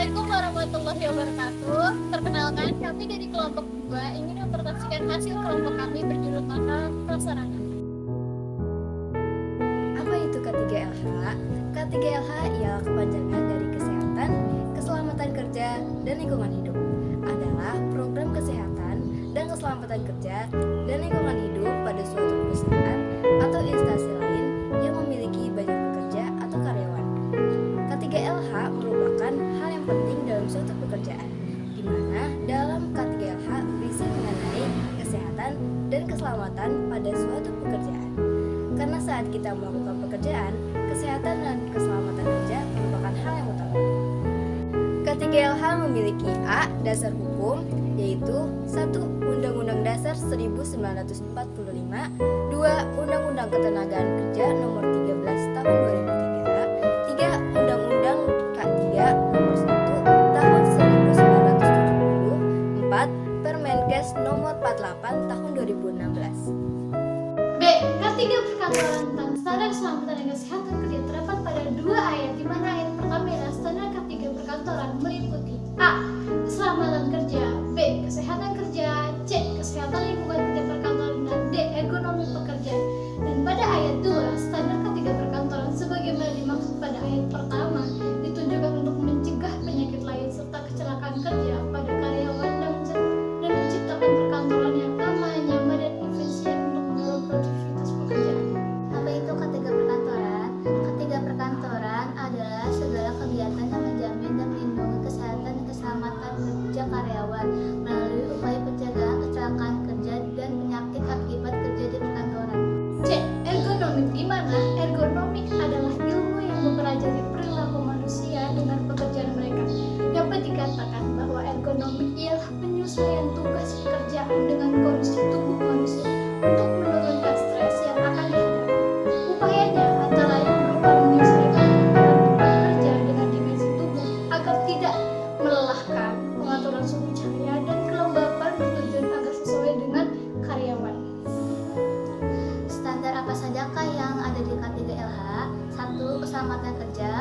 Assalamualaikum warahmatullahi wabarakatuh. Perkenalkan, kami dari kelompok 2 ingin mempresentasikan hasil kelompok kami berjudul masalah prasarana. Apa itu K3LH? K3LH ialah kepanjangan dari kesehatan, keselamatan kerja, dan lingkungan hidup. Adalah program kesehatan dan keselamatan kerja dan lingkungan hidup pada suatu perusahaan atau instansi lain yang memiliki banyak pekerja atau karyawan. K3LH merupakan hal yang penting dalam suatu pekerjaan, di mana dalam K3LH berisi mengenai kesehatan dan keselamatan pada suatu pekerjaan. Karena saat kita melakukan pekerjaan, kesehatan dan keselamatan kerja merupakan hal yang utama. K3LH memiliki A. Dasar hukum, yaitu 1. Undang-Undang Dasar 1945, 2. Undang-Undang Ketenagaan Kerja Nomor 13 Tahun 2003, 3. Undang-Undang K3 Nomor 1 Tahun 1970, 4. Permenkes Nomor 48 Tahun 2016. B. K3 Perkantoran tentang standar keselamatan dan kesehatan kerja terdapat pada 2 ayat, di mana ayat pertama adalah standar K3 perkantoran meliputi A. Keselamatan kerja, B. Kesehatan kerja, C. Kesehatan lingkungan kerja perkantoran, dan D. Ergonomi pekerjaan. Dan pada ayat 2, standar K3 perkantoran sebagaimana dimaksud pada ayat pertama ditujukan untuk mencegah penyakit lain serta kecelakaan kerja pada karyawan dan menciptakan perkantoran yang aman, nyaman, dan efisien untuk mendorong produktivitas pekerjaan. Apa itu K3 perkantoran? K3 perkantoran adalah segala kegiatan yang menjamin dan melindungi kesehatan dan keselamatan kerja karyawan melalui upaya pencegahan kecelakaan kerja dan penyakit akibat kerja di perkantoran. C. Ergonomik, di mana ergonomik adalah ilmu yang mempelajari perilaku manusia dengan pekerjaan mereka. Dapat dikatakan bahwa ergonomik ialah penyesuaian tugas pekerjaan dengan kondisi tubuh manusia untuk menurunkan stres yang akan dihadapi. Upayanya antara lain berupa menyesuaikan ukuran tempat kerja dengan dimensi tubuh agar tidak melelahkan, pengaturan suhu cahaya dan kelembapan bertujuan agar sesuai dengan karyawan. Standar apa sajakah yang ada di K3LH? 1. Keselamatan kerja,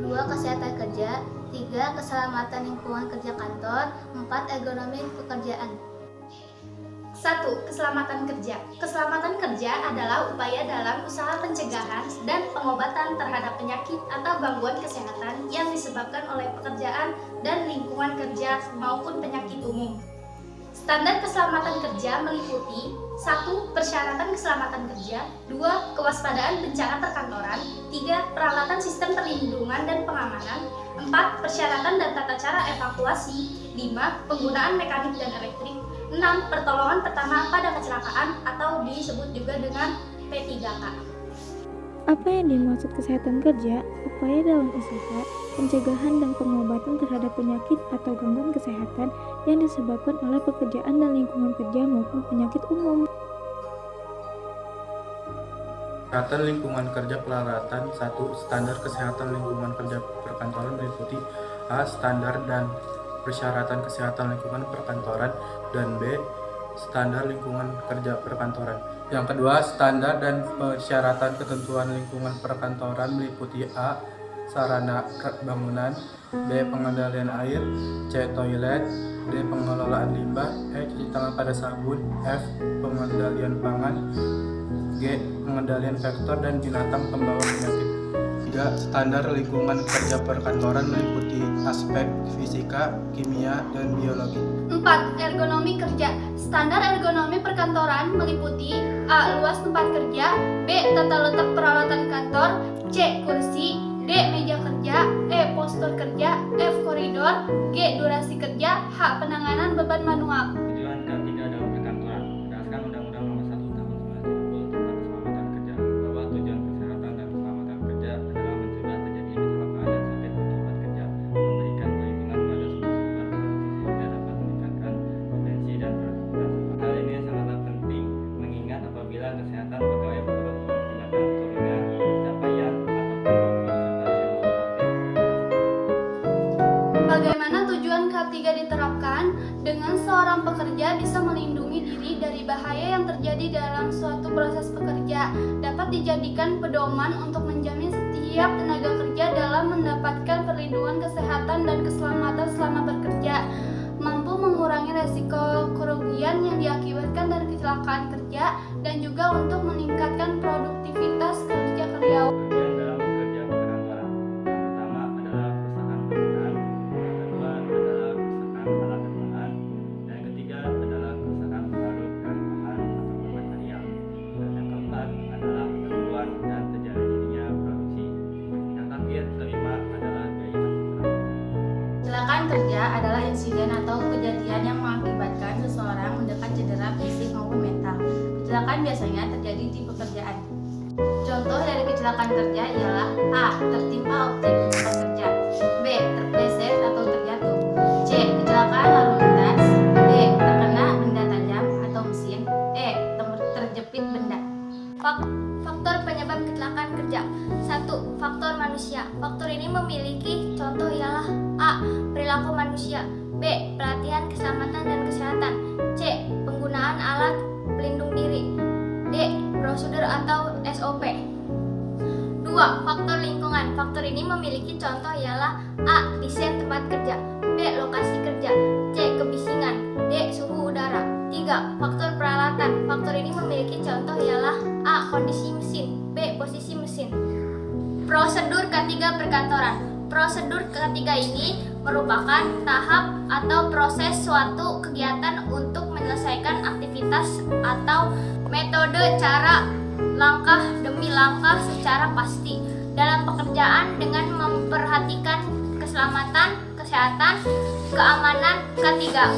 2. Kesehatan kerja, 3. Keselamatan lingkungan kerja kantor, 4. Ergonomi pekerjaan. 1. Keselamatan kerja. Keselamatan kerja adalah upaya dalam usaha pencegahan dan pengobatan terhadap penyakit atau gangguan kesehatan yang disebabkan oleh pekerjaan dan lingkungan kerja maupun penyakit umum. Standar keselamatan kerja meliputi 1. Persyaratan keselamatan kerja, 2. Kewaspadaan bencana perkantoran, 3. Peralatan sistem perlindungan dan pengamanan, 4. Persyaratan dan tata cara evakuasi, 5. Penggunaan mekanik dan elektrik, 6. Pertolongan pertama pada kecelakaan atau disebut juga dengan P3K. Apa yang dimaksud kesehatan kerja? Upaya dalam usaha, pencegahan dan pengobatan terhadap penyakit atau gangguan kesehatan yang disebabkan oleh pekerjaan dan lingkungan kerja maupun penyakit umum. Kesehatan lingkungan kerja peralatan 1. Standar kesehatan lingkungan kerja perkantoran meliputi A. Standar dan persyaratan kesehatan lingkungan perkantoran, dan B. Standar lingkungan kerja perkantoran. Yang kedua, standar dan persyaratan ketentuan lingkungan perkantoran meliputi A. Sarana bangunan, B. Pengendalian air, C. Toilet, D. Pengelolaan limbah, E. Cuci tangan pada sabun, F. Pengendalian pangan, G. Pengendalian vektor dan binatang pembawa penyakit. 3. Standar lingkungan kerja perkantoran meliputi aspek fisika, kimia, dan biologi. 4. Ergonomi kerja. Standar ergonomi perkantoran meliputi A. Luas tempat kerja, B. Tata letak peralatan kantor, C. Kursi, D. Meja kerja, E. Postur kerja, F. Koridor, G. Durasi kerja, H. Penanganan beban manual. Tujuan K3 dalam perkantoran berdasarkan Undang-Undang Nomor 1 Tahun 1970 tentang Keselamatan Kerja, bahwa tujuan kesehatan dan keselamatan kerja adalah mencegah terjadinya kecelakaan dan sakit akibat kerja, memberikan perlindungan pada sumber-sumber produksi sehingga dapat meningkatkan potensi dan produktivitas. Hal ini sangatlah penting mengingat apabila kesehatan pegawai turut mengakibatkan turunnya capaian ataupun kualitas yang Bagaimana tujuan K3 diterapkan? Dengan seorang pekerja bisa melindungi diri dari bahaya yang terjadi dalam suatu proses pekerja, dapat dijadikan pedoman untuk menjamin setiap tenaga kerja dalam mendapatkan perlindungan kesehatan dan keselamatan resiko kerugian yang diakibatkan dari kecelakaan kerja dan juga untuk meningkatkan produktivitas kerja karyawan. Kerugian dalam bekerja perkantoran. Yang pertama adalah kerusakan bangunan, yang kedua adalah kerusakan alat dan bahan, dan yang ketiga adalah kerusakan produk dan bahan atau material. Dan yang keempat adalah gangguan dan terjadinya produksi. Yang terakhir kelima adalah biaya transportasi. Kecelakaan kerja adalah insiden atau kejadian yang mengakibatkan seseorang menderita cedera fisik maupun mental. Kecelakaan biasanya terjadi di pekerjaan. Contoh dari kecelakaan kerja ialah A. Tertimpa objek di tempat kerja, B. Terpleset atau terjatuh, C. Kecelakaan lalu lintas, D. Terkena benda tajam atau mesin, E. Terjepit benda. Faktor penyebab kecelakaan kerja. 1. Faktor manusia. Faktor ini memiliki contoh ialah A. Perilaku manusia, B. Pelatihan keselamatan dan kesehatan, C. Penggunaan alat pelindung diri, D. Prosedur atau SOP. 2. Faktor lingkungan. Faktor ini memiliki contoh ialah A. Desain tempat kerja, B. Lokasi kerja, C. Kebisingan, D. Suhu udara. 3. Faktor peralatan. Faktor ini memiliki contoh ialah A. Kondisi mesin, B. Posisi mesin. Prosedur ketiga perkantoran. Prosedur ketiga ini merupakan tahap atau proses suatu kegiatan untuk menyelesaikan aktivitas atau metode cara langkah demi langkah secara pasti dalam pekerjaan dengan memperhatikan keselamatan, kesehatan, keamanan. Ketiga,